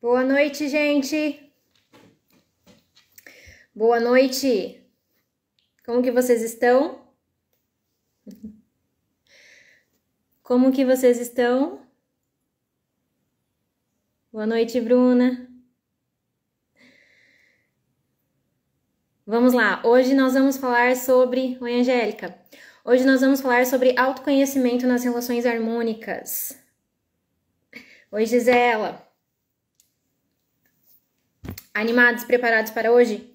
Boa noite, gente! Boa noite! Como que vocês estão? Como que vocês estão? Boa noite, Bruna! Vamos lá, hoje nós vamos falar sobre... Oi, Angélica! Hoje nós vamos falar sobre autoconhecimento nas relações harmônicas. Oi, Gisela! Animados, preparados para hoje?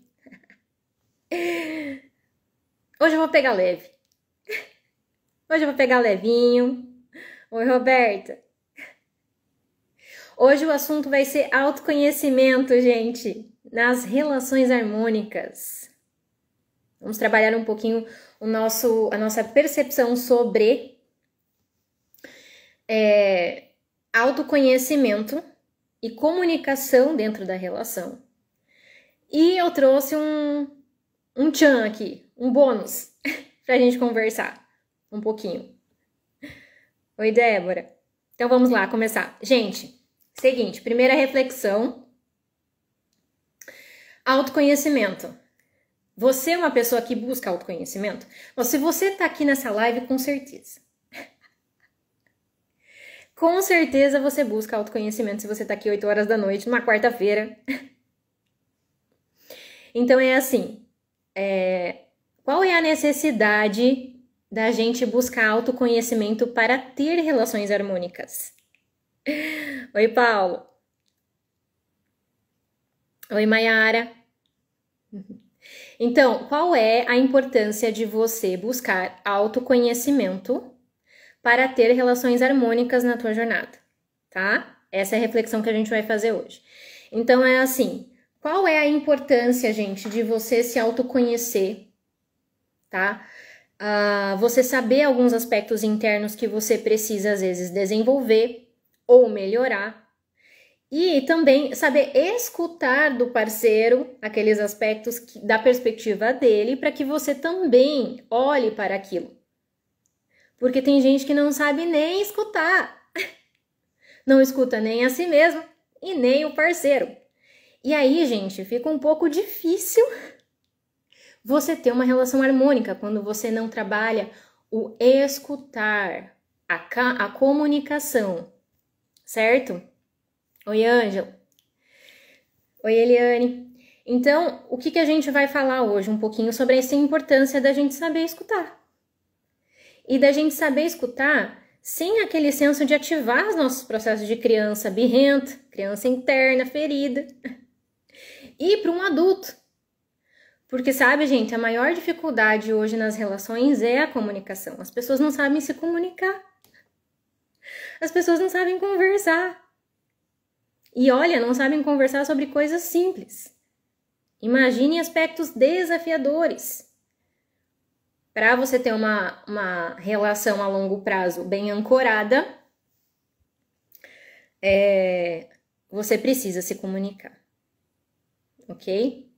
Hoje eu vou pegar leve. Hoje eu vou pegar levinho. Oi, Roberta. Hoje o assunto vai ser autoconhecimento, gente, nas relações harmônicas. Vamos trabalhar um pouquinho a nossa percepção sobre autoconhecimento e comunicação dentro da relação. E eu trouxe um tchan aqui, um bônus, pra gente conversar um pouquinho. Oi, Débora. Então vamos lá, começar. Gente, seguinte, primeira reflexão. Autoconhecimento. Você é uma pessoa que busca autoconhecimento? Se você tá aqui nessa live, com certeza. Com certeza você busca autoconhecimento se você tá aqui 8 horas da noite, numa quarta-feira. Então é assim, qual é a necessidade da gente buscar autoconhecimento para ter relações harmônicas? Oi, Paulo. Oi, Mayara. Então, qual é a importância de você buscar autoconhecimento para ter relações harmônicas na tua jornada, tá? Essa é a reflexão que a gente vai fazer hoje. Então, é assim, qual é a importância, gente, de você se autoconhecer, tá? Você saber alguns aspectos internos que você precisa, às vezes, desenvolver ou melhorar. E também saber escutar do parceiro aqueles aspectos da perspectiva dele para que você também olhe para aquilo. Porque tem gente que não sabe nem escutar. Não escuta nem a si mesmo e nem o parceiro. E aí, gente, fica um pouco difícil você ter uma relação harmônica quando você não trabalha o escutar, a comunicação, certo? Oi, Ângela. Oi, Eliane. Então, o que a gente vai falar hoje? Um pouquinho sobre essa importância da gente saber escutar. E da gente saber escutar sem aquele senso de ativar os nossos processos de criança birrenta, criança interna, ferida. E para um adulto. Porque, sabe, gente, a maior dificuldade hoje nas relações é a comunicação. As pessoas não sabem se comunicar. As pessoas não sabem conversar. E olha, não sabem conversar sobre coisas simples. Imagine aspectos desafiadores. Para você ter uma relação a longo prazo bem ancorada, você precisa se comunicar. Ok?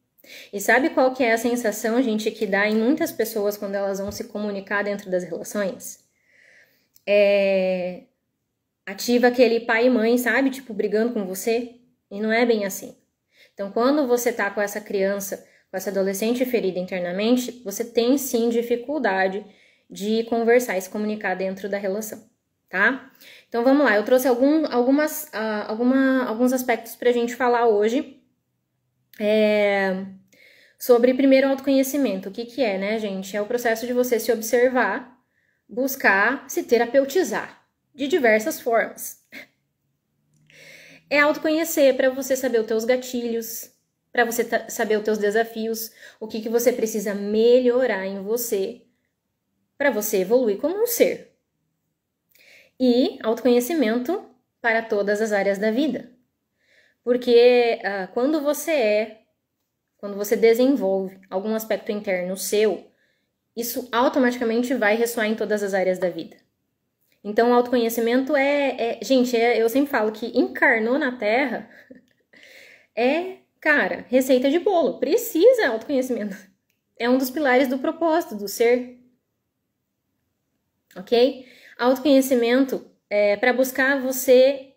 E sabe qual que é a sensação, gente, que dá em muitas pessoas quando elas vão se comunicar dentro das relações? Ativa aquele pai e mãe, sabe? Tipo, brigando com você. E não é bem assim. Então, quando você tá com essa criança, com essa adolescente ferida internamente, você tem sim dificuldade de conversar e se comunicar dentro da relação, tá? Então, vamos lá. Eu trouxe alguns aspectos pra gente falar hoje. Sobre, primeiro, autoconhecimento. O que é, né, gente? É o processo de você se observar, buscar se terapeutizar de diversas formas. É autoconhecer para você saber os teus gatilhos, para você saber os teus desafios, o que você precisa melhorar em você para você evoluir como um ser. E autoconhecimento para todas as áreas da vida. Porque quando você desenvolve algum aspecto interno seu, isso automaticamente vai ressoar em todas as áreas da vida. Então, o autoconhecimento gente, eu sempre falo que encarnou na Terra cara, receita de bolo. Precisa autoconhecimento. É um dos pilares do propósito do ser. Ok? Autoconhecimento para buscar você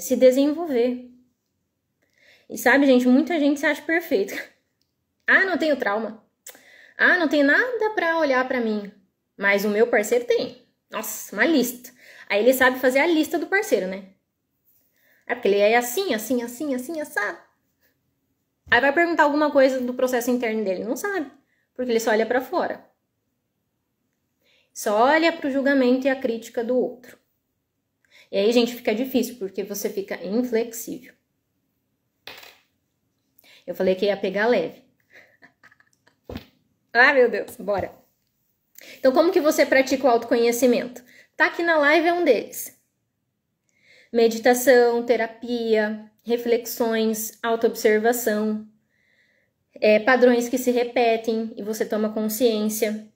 se desenvolver. E sabe, gente, muita gente se acha perfeita. Ah, não tenho trauma. Ah, não tenho nada pra olhar pra mim. Mas o meu parceiro tem. Nossa, uma lista. Aí ele sabe fazer a lista do parceiro, né? É porque ele é assim, assim, assim, assim, assado. Aí vai perguntar alguma coisa do processo interno dele. Não sabe. Porque ele só olha pra fora. Só olha pro julgamento e a crítica do outro. E aí, gente, fica difícil, porque você fica inflexível. Eu falei que ia pegar leve. Ah, meu Deus, bora. Então, como que você pratica o autoconhecimento? Tá aqui na live, é um deles. Meditação, terapia, reflexões, autoobservação, padrões que se repetem e você toma consciência.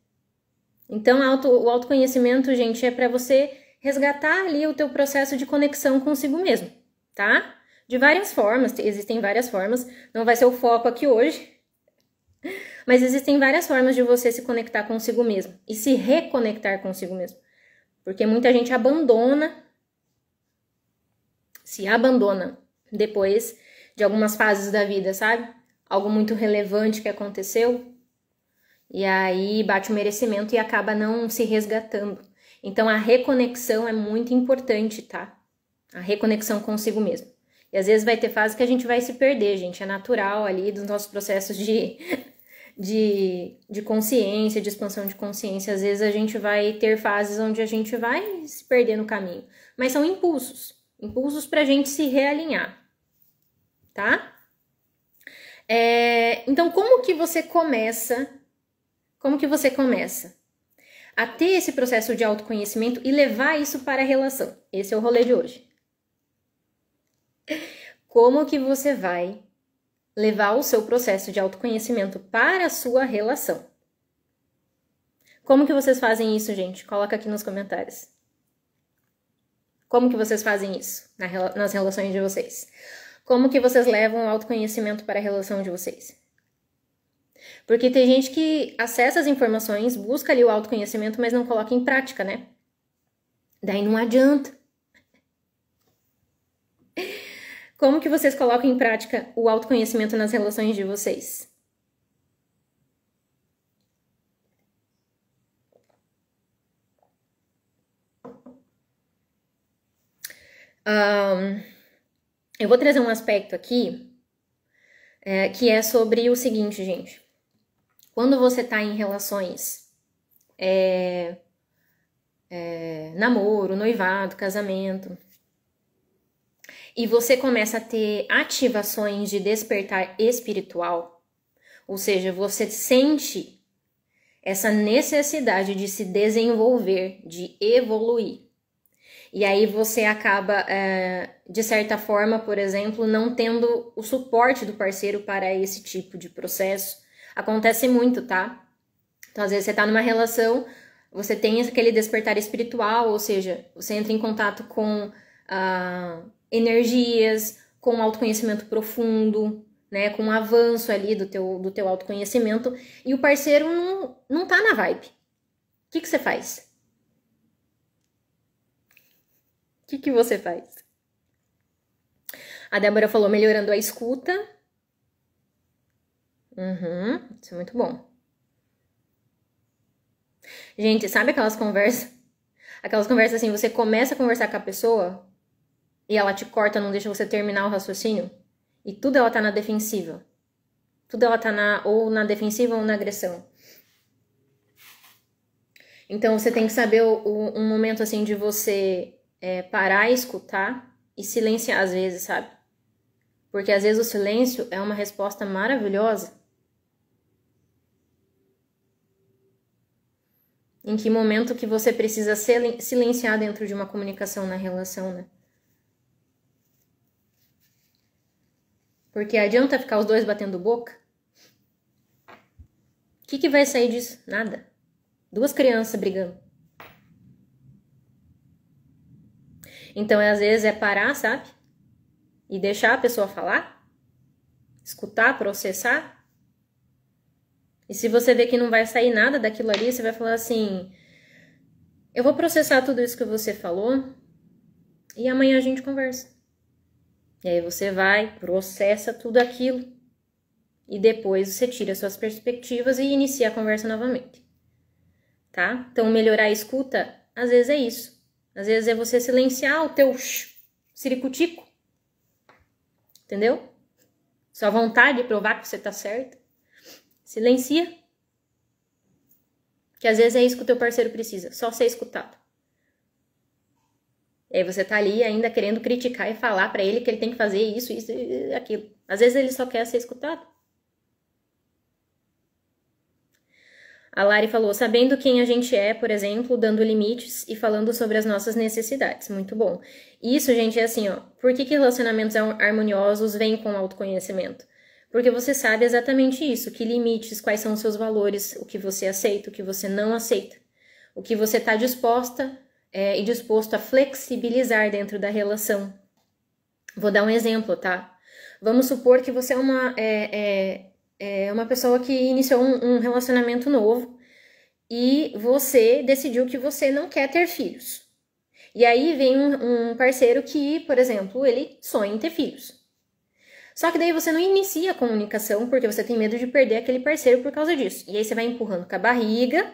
Então, o autoconhecimento, gente, é para você resgatar ali o teu processo de conexão consigo mesmo, tá? De várias formas, existem várias formas, não vai ser o foco aqui hoje, mas existem várias formas de você se conectar consigo mesmo e se reconectar consigo mesmo. Porque muita gente se abandona depois de algumas fases da vida, sabe? Algo muito relevante que aconteceu, e aí bate o merecimento e acaba não se resgatando. Então a reconexão é muito importante, tá? A reconexão consigo mesmo. E às vezes vai ter fases que a gente vai se perder, gente. É natural ali dos nossos processos de consciência, de expansão de consciência. Às vezes a gente vai ter fases onde a gente vai se perder no caminho. Mas são impulsos. Impulsos pra gente se realinhar, tá? Então, como que você começa a ter esse processo de autoconhecimento e levar isso para a relação? Esse é o rolê de hoje. Como que você vai levar o seu processo de autoconhecimento para a sua relação? Como que vocês fazem isso, gente? Coloca aqui nos comentários. Como que vocês fazem isso nas relações de vocês? Como que vocês levam o autoconhecimento para a relação de vocês? Porque tem gente que acessa as informações, busca ali o autoconhecimento, mas não coloca em prática, né? Daí não adianta. Como que vocês colocam em prática o autoconhecimento nas relações de vocês? Eu vou trazer um aspecto aqui que é sobre o seguinte, gente. Quando você tá em relações, namoro, noivado, casamento, e você começa a ter ativações de despertar espiritual, ou seja, você sente essa necessidade de se desenvolver, de evoluir. E aí você acaba, de certa forma, por exemplo, não tendo o suporte do parceiro para esse tipo de processo. Acontece muito, tá? Então, às vezes você tá numa relação, você tem aquele despertar espiritual, ou seja, você entra em contato com energias, com autoconhecimento profundo, né? Com um avanço ali do teu autoconhecimento, e o parceiro não tá na vibe. O que você faz? O que você faz? A Débora falou, melhorando a escuta. Isso é muito bom. Gente, sabe aquelas conversas? Aquelas conversas assim, você começa a conversar com a pessoa e ela te corta, não deixa você terminar o raciocínio. E tudo ela tá na defensiva. Tudo ela tá ou na defensiva ou na agressão. Então você tem que saber um momento assim de você parar e escutar e silenciar às vezes, sabe? Porque às vezes o silêncio é uma resposta maravilhosa. Em que momento que você precisa silenciar dentro de uma comunicação na relação, né? Porque adianta ficar os dois batendo boca? O que vai sair disso? Nada. Duas crianças brigando. Então, às vezes, é parar, sabe? E deixar a pessoa falar. Escutar, processar. E se você vê que não vai sair nada daquilo ali, você vai falar assim, eu vou processar tudo isso que você falou e amanhã a gente conversa. E aí você vai, processa tudo aquilo e depois você tira suas perspectivas e inicia a conversa novamente. Tá? Então, melhorar a escuta, às vezes é isso. Às vezes é você silenciar o teu ciricutico. Entendeu? Sua vontade de provar que você tá certo. Silencia. Que às vezes é isso que o teu parceiro precisa, só ser escutado. E aí você tá ali ainda querendo criticar e falar pra ele que ele tem que fazer isso, isso e aquilo. Às vezes ele só quer ser escutado. A Lari falou, sabendo quem a gente é, por exemplo, dando limites e falando sobre as nossas necessidades. Muito bom. Isso, gente, é assim, ó. Por que relacionamentos harmoniosos vêm com autoconhecimento? Porque você sabe exatamente isso, que limites, quais são os seus valores, o que você aceita, o que você não aceita. O que você está disposta e disposto a flexibilizar dentro da relação. Vou dar um exemplo, tá? Vamos supor que você é uma pessoa que iniciou um relacionamento novo e você decidiu que você não quer ter filhos. E aí vem um parceiro que, por exemplo, ele sonha em ter filhos. Só que daí você não inicia a comunicação porque você tem medo de perder aquele parceiro por causa disso. E aí você vai empurrando com a barriga,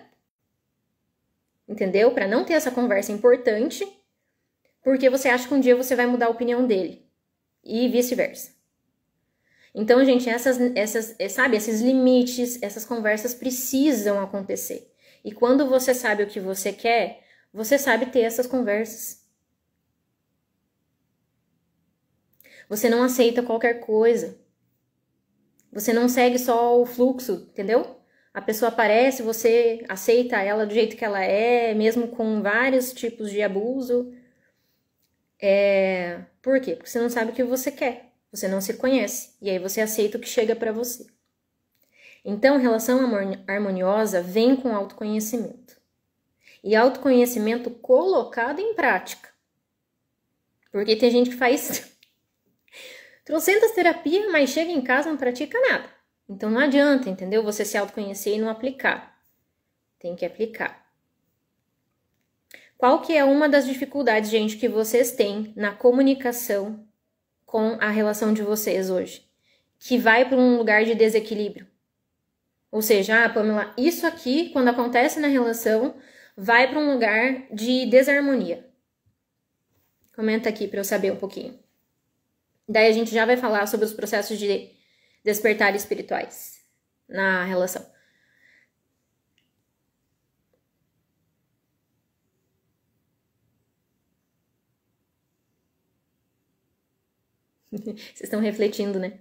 entendeu? Para não ter essa conversa importante, porque você acha que um dia você vai mudar a opinião dele. E vice-versa. Então, gente, esses limites, essas conversas precisam acontecer. E quando você sabe o que você quer, você sabe ter essas conversas. Você não aceita qualquer coisa. Você não segue só o fluxo, entendeu? A pessoa aparece, você aceita ela do jeito que ela é, mesmo com vários tipos de abuso. Por quê? Porque você não sabe o que você quer. Você não se conhece. E aí você aceita o que chega pra você. Então, relação harmoniosa vem com autoconhecimento. E autoconhecimento colocado em prática. Porque tem gente que faz trocentas terapias, mas chega em casa e não pratica nada. Então não adianta, entendeu? Você se autoconhecer e não aplicar. Tem que aplicar. Qual que é uma das dificuldades, gente, que vocês têm na comunicação com a relação de vocês hoje? Que vai para um lugar de desequilíbrio. Ou seja, Pamela, isso aqui, quando acontece na relação, vai para um lugar de desarmonia. Comenta aqui para eu saber um pouquinho. Daí a gente já vai falar sobre os processos de despertar espirituais na relação. Vocês estão refletindo, né?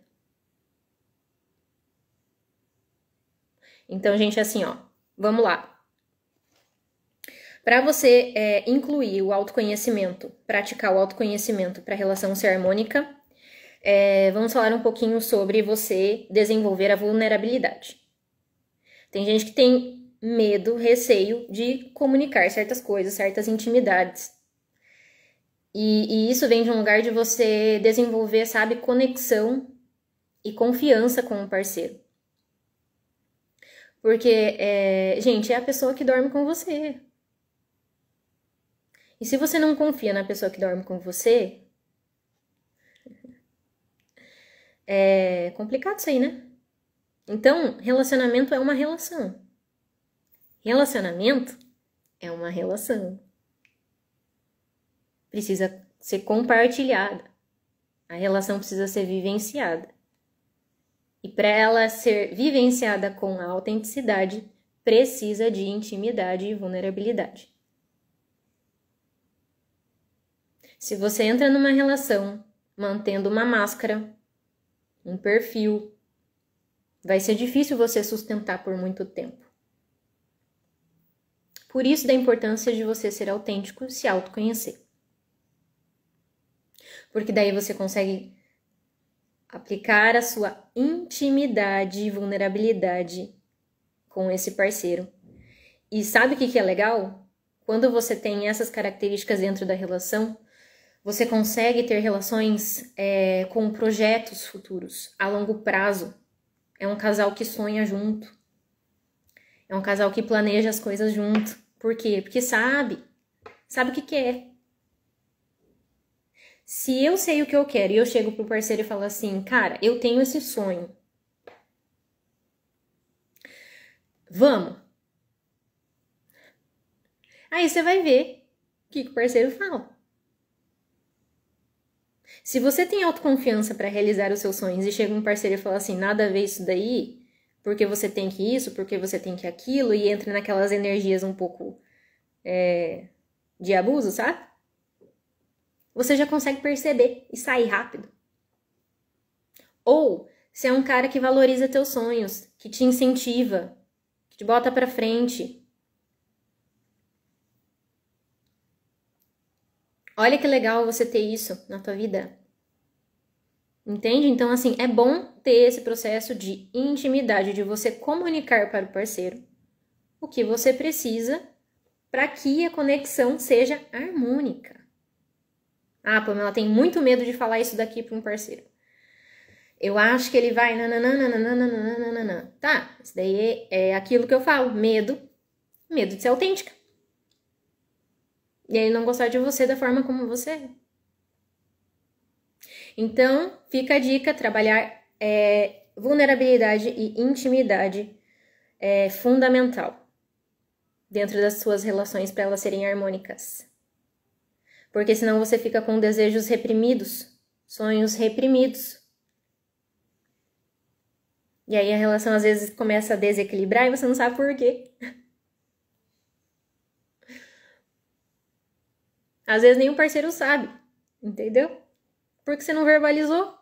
Então, gente, assim, ó, vamos lá. Para você incluir o autoconhecimento, praticar o autoconhecimento para a relação ser harmônica, vamos falar um pouquinho sobre você desenvolver a vulnerabilidade. Tem gente que tem medo, receio de comunicar certas coisas, certas intimidades. E isso vem de um lugar de você desenvolver, sabe, conexão e confiança com o parceiro. Porque, gente, é a pessoa que dorme com você. E se você não confia na pessoa que dorme com você, é complicado isso aí, né? Então, relacionamento é uma relação. Relacionamento é uma relação. Precisa ser compartilhada. A relação precisa ser vivenciada. E para ela ser vivenciada com a autenticidade, precisa de intimidade e vulnerabilidade. Se você entra numa relação mantendo uma máscara, um perfil, vai ser difícil você sustentar por muito tempo. Por isso da importância de você ser autêntico e se autoconhecer. Porque daí você consegue aplicar a sua intimidade e vulnerabilidade com esse parceiro. E sabe o que é legal? Quando você tem essas características dentro da relação, você consegue ter relações com projetos futuros, a longo prazo. É um casal que sonha junto. É um casal que planeja as coisas junto. Por quê? Porque sabe o que quer. Se eu sei o que eu quero e eu chego pro parceiro e falo assim, cara, eu tenho esse sonho. Vamos. Aí você vai ver o que o parceiro fala. Se você tem autoconfiança para realizar os seus sonhos e chega um parceiro e fala assim, nada a ver isso daí, porque você tem que isso, porque você tem que aquilo, e entra naquelas energias um pouco de abuso, sabe? Você já consegue perceber e sair rápido. Ou se é um cara que valoriza teus sonhos, que te incentiva, que te bota pra frente. Olha que legal você ter isso na tua vida. Entende? Então, assim, é bom ter esse processo de intimidade, de você comunicar para o parceiro o que você precisa para que a conexão seja harmônica. Ah, Pamela, tem muito medo de falar isso daqui para um parceiro. Eu acho que ele vai nananana. Tá, isso daí é aquilo que eu falo, medo de ser autêntica. E ele não gostar de você da forma como você é. Então, fica a dica, trabalhar vulnerabilidade e intimidade é fundamental dentro das suas relações para elas serem harmônicas. Porque senão você fica com desejos reprimidos, sonhos reprimidos. E aí a relação às vezes começa a desequilibrar e você não sabe por quê. Às vezes nem o parceiro sabe, entendeu? Porque você não verbalizou.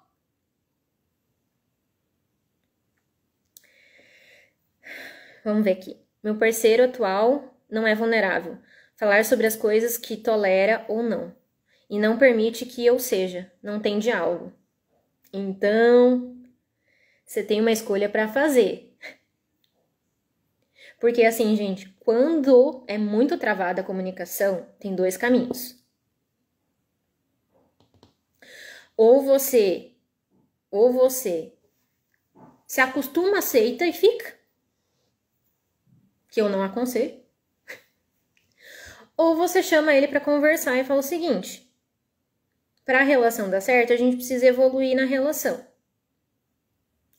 Vamos ver aqui. Meu parceiro atual não é vulnerável. Falar sobre as coisas que tolera ou não. E não permite que eu seja. Não tem diálogo. Então, você tem uma escolha para fazer. Porque assim, gente, quando é muito travada a comunicação, tem dois caminhos. Ou você se acostuma, aceita e fica. Que eu não aconselho. Ou você chama ele para conversar e fala o seguinte: para a relação dar certo, a gente precisa evoluir na relação.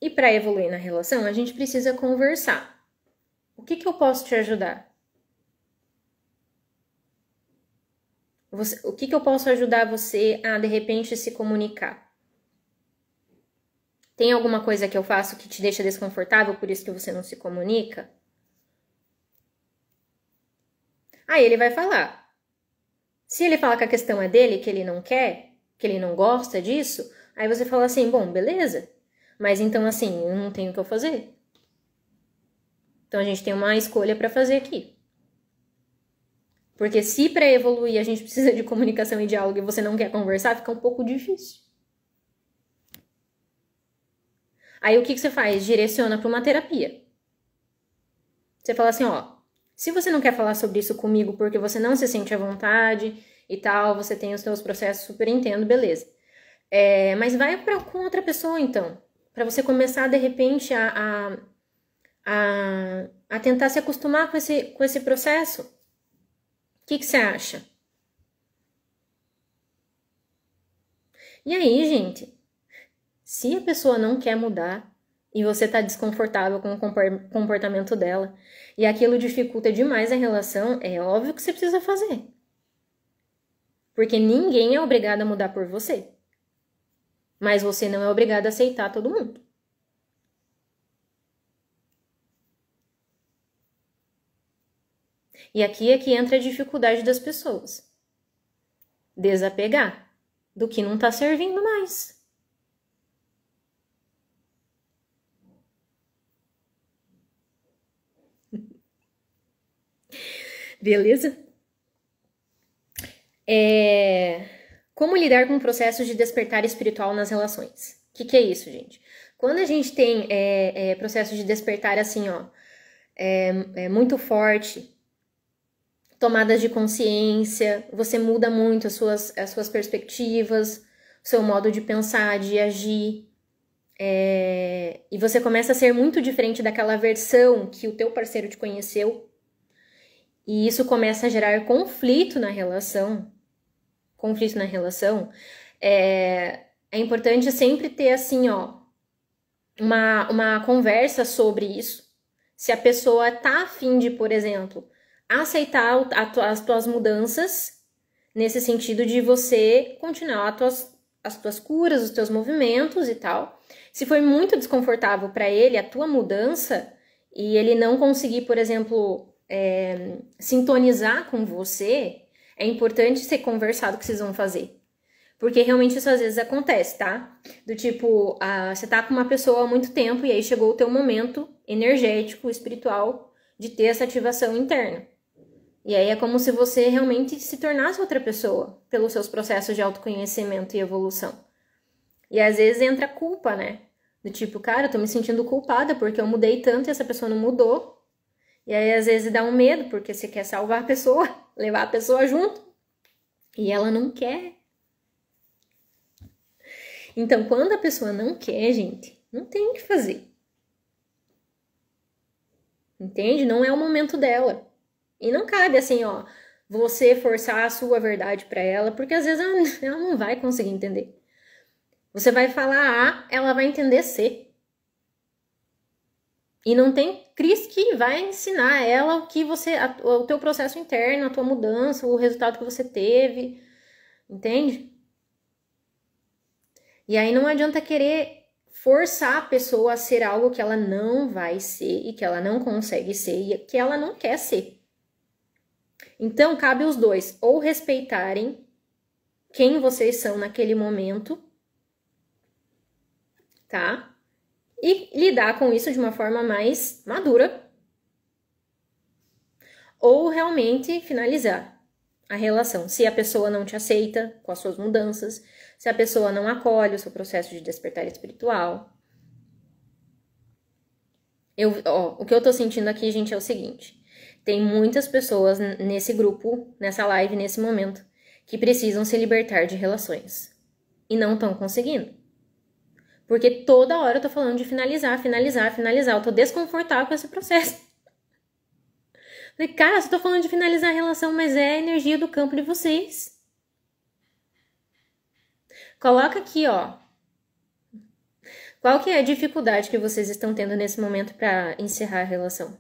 E para evoluir na relação, a gente precisa conversar. O que eu posso te ajudar? O que eu posso ajudar você a, de repente, se comunicar? Tem alguma coisa que eu faço que te deixa desconfortável, por isso que você não se comunica? Aí ele vai falar. Se ele falar que a questão é dele, que ele não quer, que ele não gosta disso, aí você fala assim, bom, beleza. Mas então, assim, eu não tenho o que eu fazer. Então, a gente tem uma escolha para fazer aqui. Porque se para evoluir a gente precisa de comunicação e diálogo e você não quer conversar, fica um pouco difícil. Aí, o que você faz? Direciona para uma terapia. Você fala assim, ó, se você não quer falar sobre isso comigo porque você não se sente à vontade e tal, você tem os seus processos, super entendo, beleza. Mas vai com outra pessoa, então. Para você começar, de repente, a tentar se acostumar com esse processo. O que você acha? E aí, gente, se a pessoa não quer mudar e você tá desconfortável com o comportamento dela e aquilo dificulta demais a relação, é óbvio que você precisa fazer. Porque ninguém é obrigado a mudar por você. Mas você não é obrigado a aceitar todo mundo. E aqui é que entra a dificuldade das pessoas. Desapegar do que não tá servindo mais. Beleza? Como lidar com o processo de despertar espiritual nas relações? O que é isso, gente? Quando a gente tem processo de despertar assim, ó, muito forte, tomadas de consciência, você muda muito as suas perspectivas, o seu modo de pensar, de agir, e você começa a ser muito diferente daquela versão que o teu parceiro te conheceu, e isso começa a gerar conflito na relação, É importante sempre ter, assim, ó, uma conversa sobre isso. Se a pessoa tá afim de, por exemplo, aceitar as tuas mudanças, nesse sentido de você continuar as tuas curas, os teus movimentos e tal. Se foi muito desconfortável para ele a tua mudança e ele não conseguir, por exemplo, sintonizar com você, é importante ser conversado o que vocês vão fazer. Porque realmente isso às vezes acontece, tá? Do tipo, você tá com uma pessoa há muito tempo e aí chegou o teu momento energético, espiritual, de ter essa ativação interna. E aí é como se você realmente se tornasse outra pessoa, pelos seus processos de autoconhecimento e evolução. E às vezes entra culpa, né? Do tipo, cara, eu tô me sentindo culpada porque eu mudei tanto e essa pessoa não mudou. E aí às vezes dá um medo, porque você quer salvar a pessoa, levar a pessoa junto. E ela não quer. Então, quando a pessoa não quer, gente, não tem o que fazer. Entende? Não é o momento dela. E não cabe assim, ó, você forçar a sua verdade para ela, porque às vezes ela não vai conseguir entender. Você vai falar A, ela vai entender C. E não tem Cris que vai ensinar ela o que o teu processo interno, a tua mudança, o resultado que você teve. Entende? E aí não adianta querer forçar a pessoa a ser algo que ela não vai ser e que ela não consegue ser e que ela não quer ser. Então, cabe os dois ou respeitarem quem vocês são naquele momento, tá? E lidar com isso de uma forma mais madura. Ou realmente finalizar a relação. Se a pessoa não te aceita com as suas mudanças, se a pessoa não acolhe o seu processo de despertar espiritual. O que eu tô sentindo aqui, gente, é o seguinte. Tem muitas pessoas nesse grupo, nessa live, nesse momento, que precisam se libertar de relações. E não estão conseguindo. Porque toda hora eu tô falando de finalizar. Eu tô desconfortável com esse processo. Falei, cara, eu tô falando de finalizar a relação, mas é a energia do campo de vocês. Coloca aqui, ó. Qual que é a dificuldade que vocês estão tendo nesse momento para encerrar a relação?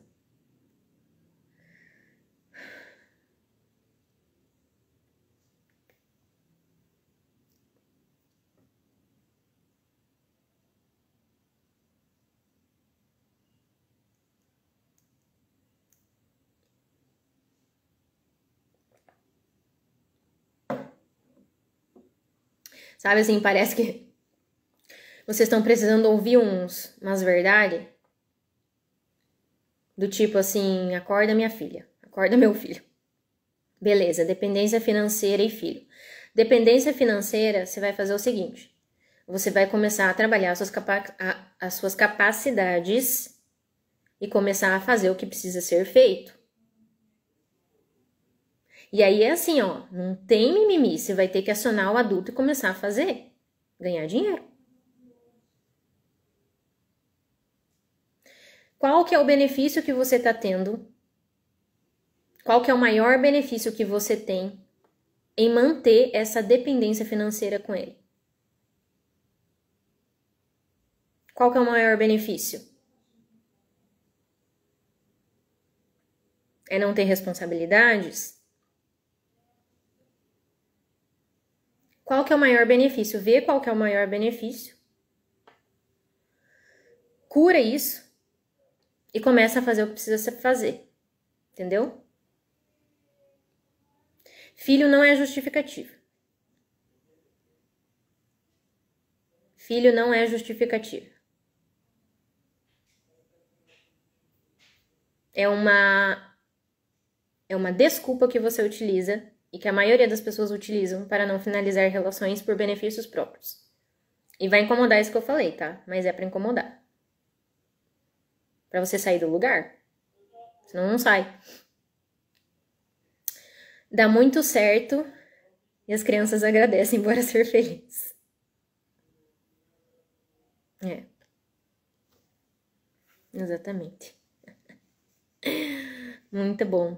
Sabe assim, parece que vocês estão precisando ouvir umas verdades do tipo assim, acorda minha filha, acorda meu filho. Beleza, dependência financeira e filho. Dependência financeira, você vai fazer o seguinte, você vai começar a trabalhar as suas capacidades e começar a fazer o que precisa ser feito. E aí é assim, ó, não tem mimimi, você vai ter que acionar o adulto e começar a fazer, ganhar dinheiro. Qual que é o benefício que você tá tendo? Qual que é o maior benefício que você tem em manter essa dependência financeira com ele? Qual que é o maior benefício? É não ter responsabilidades? Qual que é o maior benefício? Vê qual que é o maior benefício. Cura isso e começa a fazer o que precisa fazer. Entendeu? Filho não é justificativa. Filho não é justificativa. É uma desculpa que você utiliza e que a maioria das pessoas utilizam para não finalizar relações por benefícios próprios. E vai incomodar isso que eu falei, tá? Mas é pra incomodar. Pra você sair do lugar. Senão não sai. Dá muito certo e as crianças agradecem, bora ser felizes. É. Exatamente. Muito bom.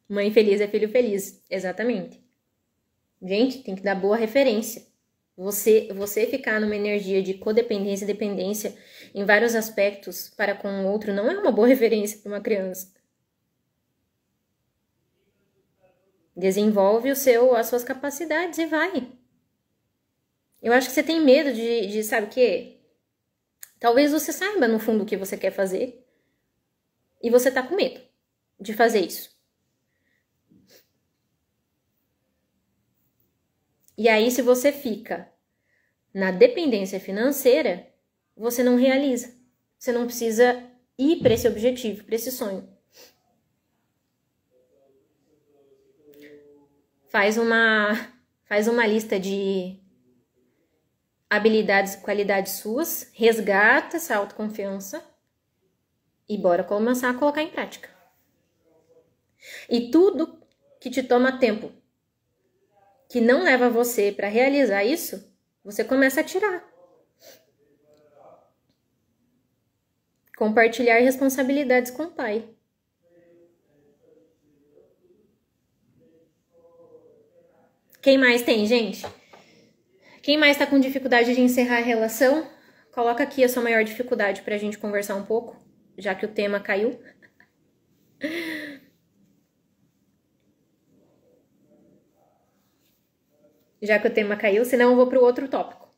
Mãe feliz é filho feliz. Exatamente. Gente, tem que dar boa referência. Você ficar numa energia de codependência e dependência em vários aspectos para com o outro não é uma boa referência para uma criança. Desenvolve as suas capacidades e vai. Eu acho que você tem medo de sabe o quê? Talvez você saiba no fundo o que você quer fazer e você tá com medo de fazer isso. E aí, se você fica na dependência financeira, você não realiza. Você não precisa ir para esse objetivo, para esse sonho. Faz uma lista de habilidades e qualidades suas, resgata essa autoconfiança e bora começar a colocar em prática. E tudo que te toma tempo, que não leva você para realizar isso, você começa a tirar. Compartilhar responsabilidades com o pai. Quem mais tem, gente? Quem mais tá com dificuldade de encerrar a relação? Coloca aqui a sua maior dificuldade pra gente conversar um pouco, já que o tema caiu. Já que o tema caiu, senão eu vou pro outro tópico.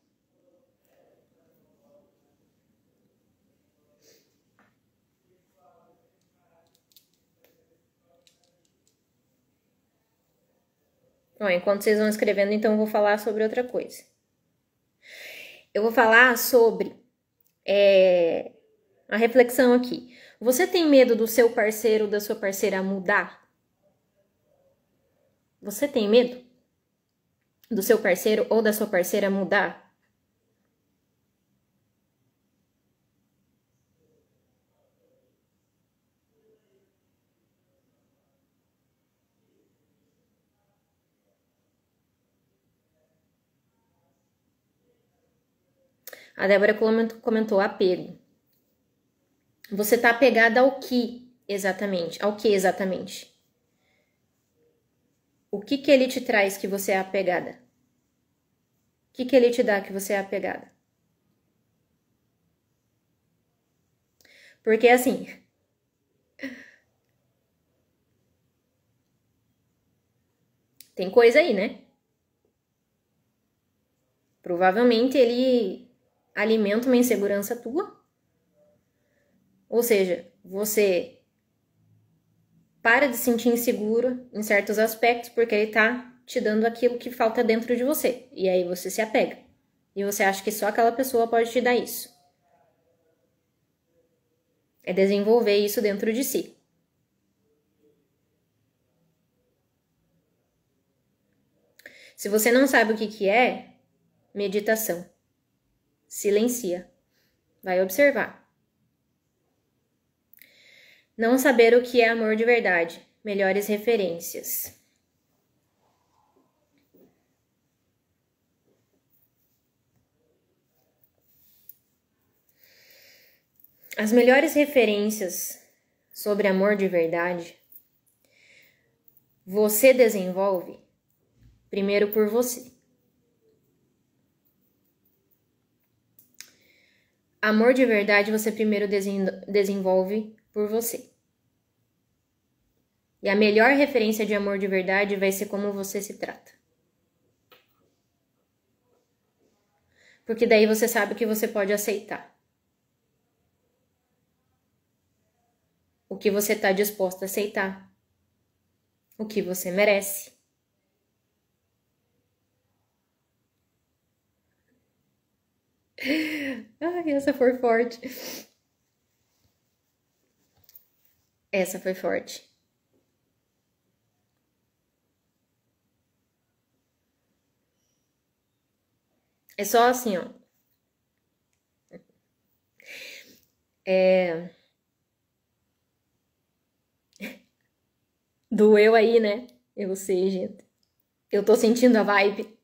Ó, enquanto vocês vão escrevendo, então eu vou falar sobre outra coisa. Eu vou falar sobre a reflexão aqui. Você tem medo do seu parceiro ou da sua parceira mudar? Você tem medo do seu parceiro ou da sua parceira mudar? A Débora comentou apego. Você tá apegada ao que exatamente? Ao que exatamente? O que ele te traz que você é apegada? O que ele te dá que você é apegada? Porque assim, tem coisa aí, né? Provavelmente ele alimenta uma insegurança tua. Ou seja, você para de se sentir inseguro em certos aspectos porque ele tá te dando aquilo que falta dentro de você. E aí você se apega. E você acha que só aquela pessoa pode te dar isso. É desenvolver isso dentro de si. Se você não sabe o que é, meditação. Silencia. Vai observar. Não saber o que é amor de verdade. Melhores referências. As melhores referências sobre amor de verdade você desenvolve primeiro por você. Amor de verdade você primeiro desenvolve por você. E a melhor referência de amor de verdade vai ser como você se trata. Porque daí você sabe o que você pode aceitar. O que você está disposto a aceitar. O que você merece. Ai, essa foi forte. Essa foi forte. É só assim, ó. Doeu aí, né? Eu sei, gente. Eu tô sentindo a vibe.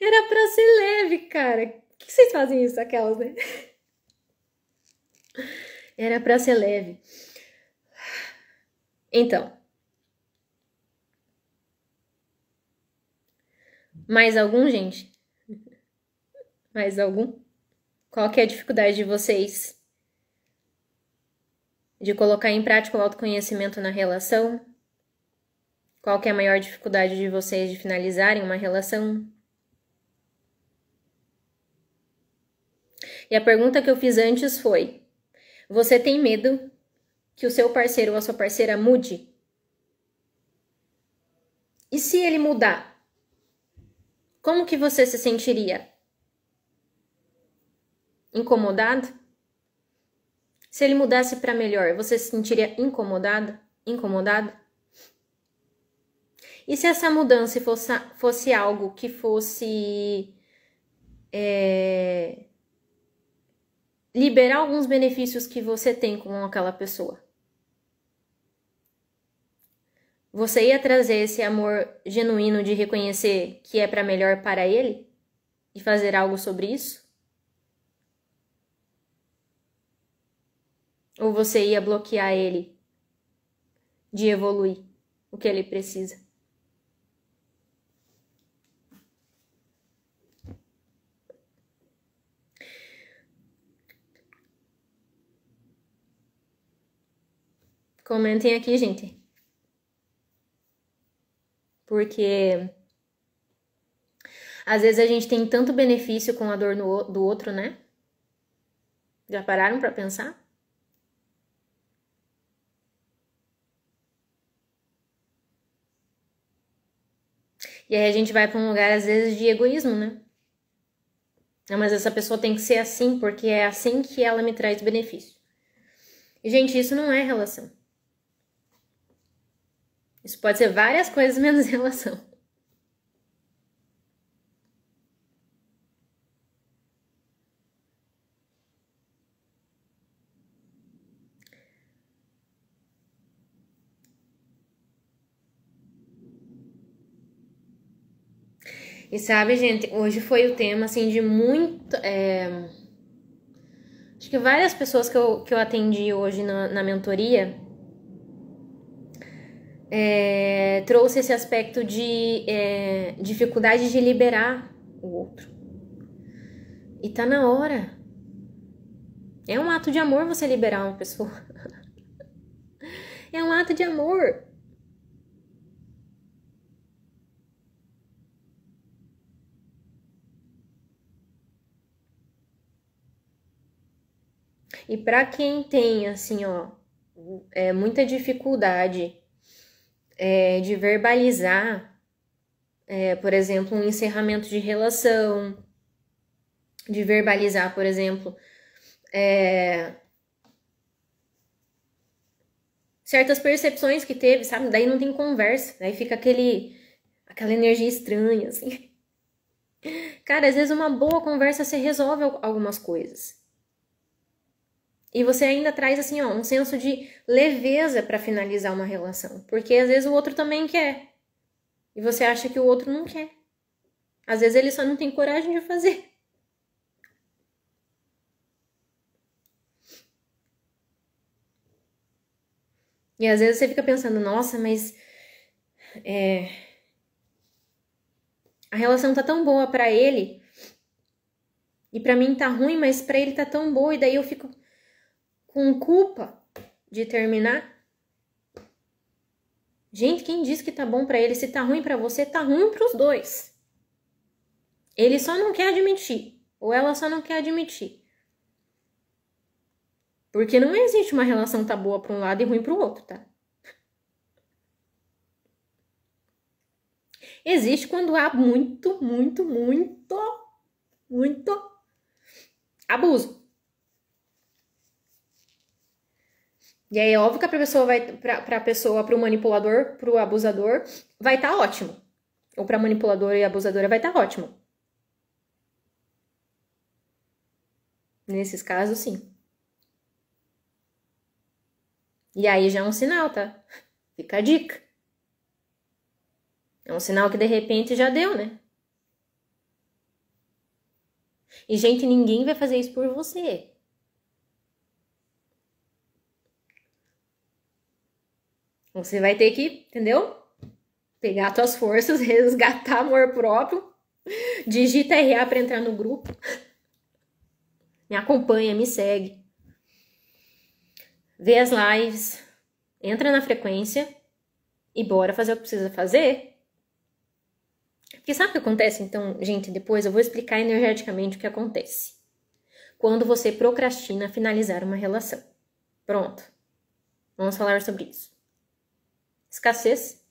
Era pra ser leve, cara. Por que vocês fazem isso, aquelas, né? Era pra ser leve. Então. Mais algum, gente? Mais algum? Qual que é a dificuldade de vocês de colocar em prática o autoconhecimento na relação? Qual que é a maior dificuldade de vocês de finalizarem uma relação? E a pergunta que eu fiz antes foi: você tem medo que o seu parceiro ou a sua parceira mude? E se ele mudar? Como que você se sentiria? Incomodado? Se ele mudasse para melhor, você se sentiria incomodada? Incomodado? E se essa mudança fosse algo que fosse liberar alguns benefícios que você tem com aquela pessoa? Você ia trazer esse amor genuíno de reconhecer que é para melhor para ele? E fazer algo sobre isso? Ou você ia bloquear ele de evoluir o que ele precisa? Comentem aqui, gente. Porque às vezes a gente tem tanto benefício com a dor do outro, né? Já pararam pra pensar? E aí a gente vai pra um lugar, às vezes, de egoísmo, né? Não, mas essa pessoa tem que ser assim, porque é assim que ela me traz benefício. E, gente, isso não é relação. Isso pode ser várias coisas menos relação. E sabe, gente, hoje foi o tema, assim, de muito... Acho que várias pessoas que eu atendi hoje na mentoria trouxe esse aspecto de dificuldade de liberar o outro. E tá na hora. É um ato de amor você liberar uma pessoa. É um ato de amor. E para quem tem, assim, ó, muita dificuldade de verbalizar, por exemplo, um encerramento de relação, de verbalizar, por exemplo, certas percepções que teve, sabe? Daí não tem conversa, daí fica aquela energia estranha, assim. Cara, às vezes uma boa conversa você resolve algumas coisas. E você ainda traz, assim, ó, um senso de leveza pra finalizar uma relação. Porque às vezes o outro também quer. E você acha que o outro não quer. Às vezes ele só não tem coragem de fazer. E às vezes você fica pensando, nossa, mas a relação tá tão boa pra ele e pra mim tá ruim, mas pra ele tá tão boa e daí eu fico com culpa de terminar. Gente, quem disse que tá bom pra ele? Se tá ruim pra você, tá ruim pros dois. Ele só não quer admitir, ou ela só não quer admitir. Porque não existe uma relação tá boa pra um lado e ruim pro outro, tá? Existe quando há muito, muito, muito, muito abuso. E aí é óbvio que pra pessoa, pro manipulador, pro abusador, vai tá ótimo. Ou pra manipuladora e abusadora vai tá ótimo. Nesses casos, sim. E aí já é um sinal, tá? Fica a dica. É um sinal que de repente já deu, né? E, gente, ninguém vai fazer isso por você. Você vai ter que, entendeu? Pegar tuas forças, resgatar amor próprio Digita RA para entrar no grupo. Me acompanha, me segue. Vê as lives. Entra na frequência. E bora fazer o que precisa fazer. Porque sabe o que acontece, então, gente? Depois eu vou explicar energeticamente o que acontece quando você procrastina finalizar uma relação. Pronto. Vamos falar sobre isso. Escassez.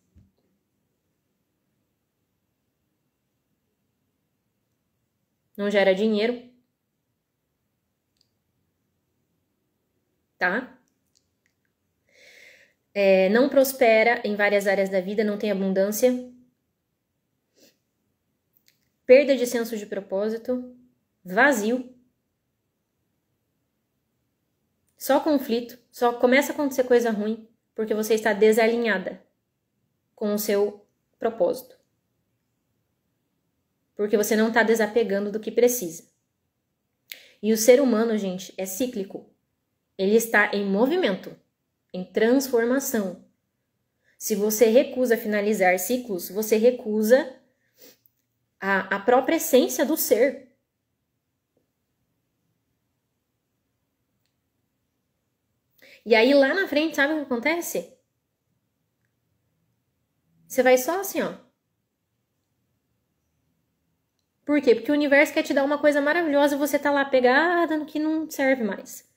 Não gera dinheiro. Tá? Não prospera em várias áreas da vida, não tem abundância. Perda de senso de propósito. Vazio. Só conflito. Só começa a acontecer coisa ruim porque você está desalinhada com o seu propósito. Porque você não está desapegando do que precisa. E o ser humano, gente, é cíclico. Ele está em movimento, em transformação. Se você recusa finalizar ciclos, você recusa a própria essência do ser. E aí lá na frente, sabe o que acontece? Você vai só assim, ó. Por quê? Porque o universo quer te dar uma coisa maravilhosa e você tá lá pegada no que não serve mais.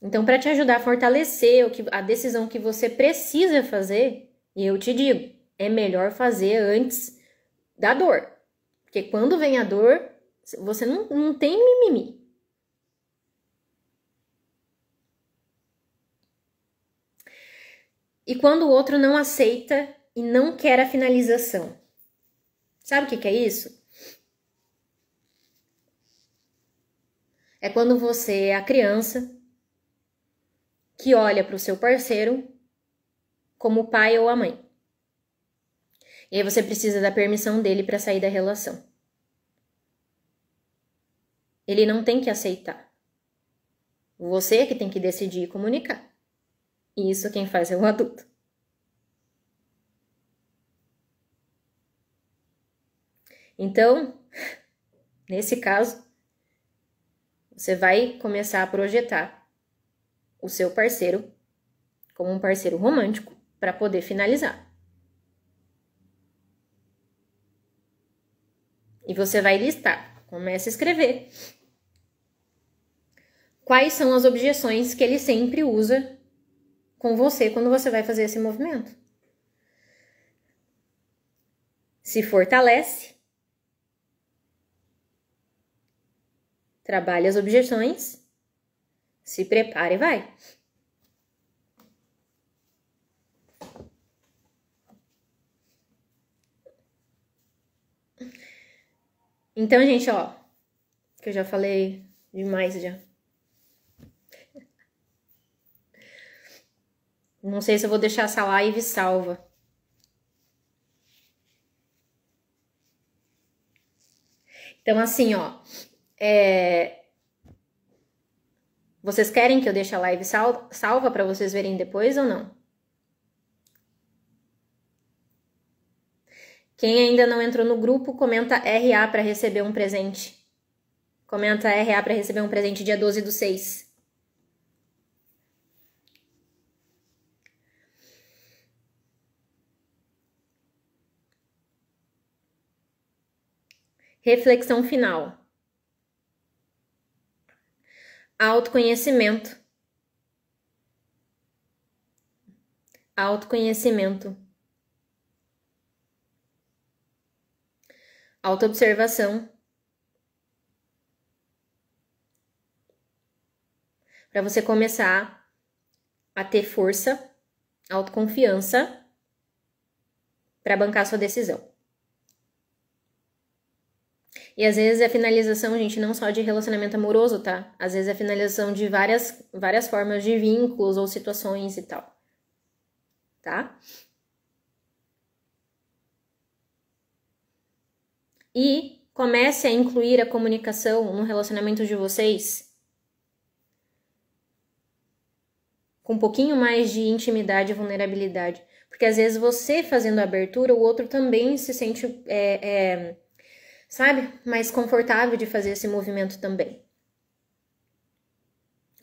Então, para te ajudar a fortalecer a decisão que você precisa fazer, e eu te digo, é melhor fazer antes da dor. Porque quando vem a dor, você não tem mimimi. E quando o outro não aceita e não quer a finalização. Sabe o que é isso? É quando você é a criança que olha para o seu parceiro como o pai ou a mãe. E aí você precisa da permissão dele para sair da relação. Ele não tem que aceitar. Você é que tem que decidir e comunicar. E isso quem faz é o adulto. Então, nesse caso, você vai começar a projetar o seu parceiro como um parceiro romântico para poder finalizar. E você vai listar, começa a escrever. Quais são as objeções que ele sempre usa com você quando você vai fazer esse movimento? Se fortalece, trabalha as objeções, se prepara e vai. Então, gente, ó, que eu já falei demais já. Não sei se eu vou deixar essa live salva. Então, assim, ó, vocês querem que eu deixe a live salva para vocês verem depois ou não? Quem ainda não entrou no grupo, comenta RA para receber um presente. Comenta RA para receber um presente dia 12/6. Reflexão final. Autoconhecimento. Autoconhecimento. Autoobservação. Para você começar a ter força, autoconfiança para bancar sua decisão. E às vezes é finalização, gente, não só de relacionamento amoroso, tá? Às vezes é finalização de várias formas de vínculos ou situações e tal. Tá? E comece a incluir a comunicação no relacionamento de vocês com um pouquinho mais de intimidade e vulnerabilidade. Porque às vezes você fazendo a abertura, o outro também se sente, sabe, mais confortável de fazer esse movimento também.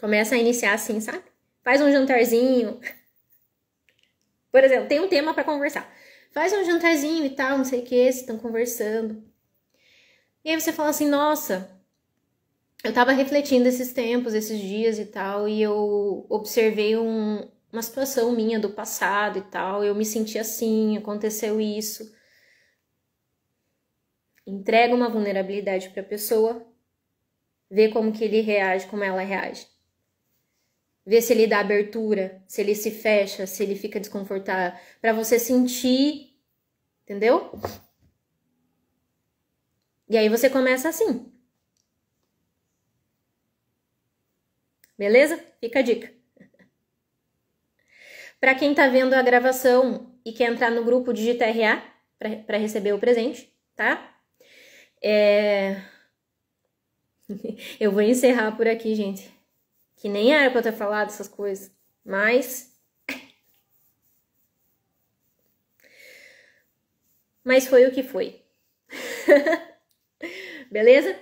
Começa a iniciar assim, sabe? Faz um jantarzinho. Por exemplo, tem um tema para conversar. Faz um jantarzinho e tal, não sei o que, vocês estão conversando. E aí você fala assim, nossa, eu tava refletindo esses tempos, esses dias e tal, e eu observei uma situação minha do passado e tal, eu me senti assim, aconteceu isso. Entrega uma vulnerabilidade para a pessoa, vê como que ele reage, como ela reage. Vê se ele dá abertura, se ele se fecha, se ele fica desconfortável, para você sentir, entendeu? E aí você começa assim. Beleza? Fica a dica. Para quem tá vendo a gravação e quer entrar no grupo Digita RA para receber o presente, tá? Eu vou encerrar por aqui, gente. Que nem era pra eu ter falado essas coisas, mas foi o que foi. Beleza?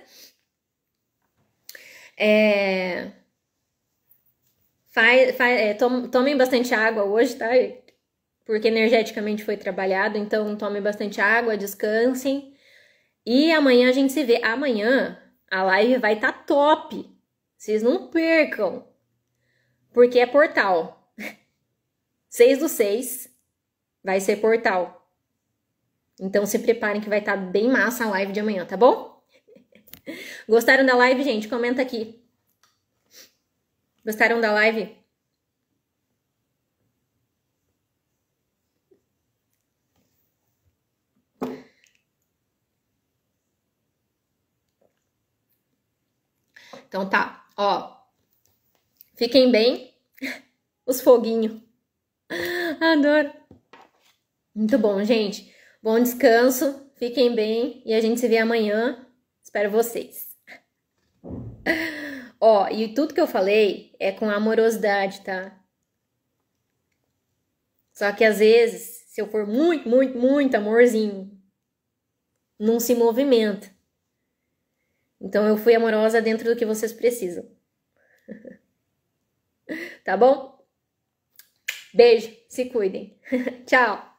Tomem bastante água hoje, tá? Porque energeticamente foi trabalhado, então tomem bastante água, descansem. E amanhã a gente se vê. Amanhã a live vai estar top. Vocês não percam. Porque é portal. 6/6 vai ser portal. Então se preparem que vai estar bem massa a live de amanhã, tá bom? Gostaram da live, gente? Comenta aqui. Gostaram da live? Então tá, ó. Fiquem bem. Os foguinhos. Adoro. Muito bom, gente. Bom descanso. Fiquem bem e a gente se vê amanhã. Espero vocês. Ó, e tudo que eu falei é com amorosidade, tá? Só que às vezes, se eu for muito, muito, muito amorzinho, não se movimenta. Então eu fui amorosa dentro do que vocês precisam. Tá bom? Beijo, se cuidem. Tchau!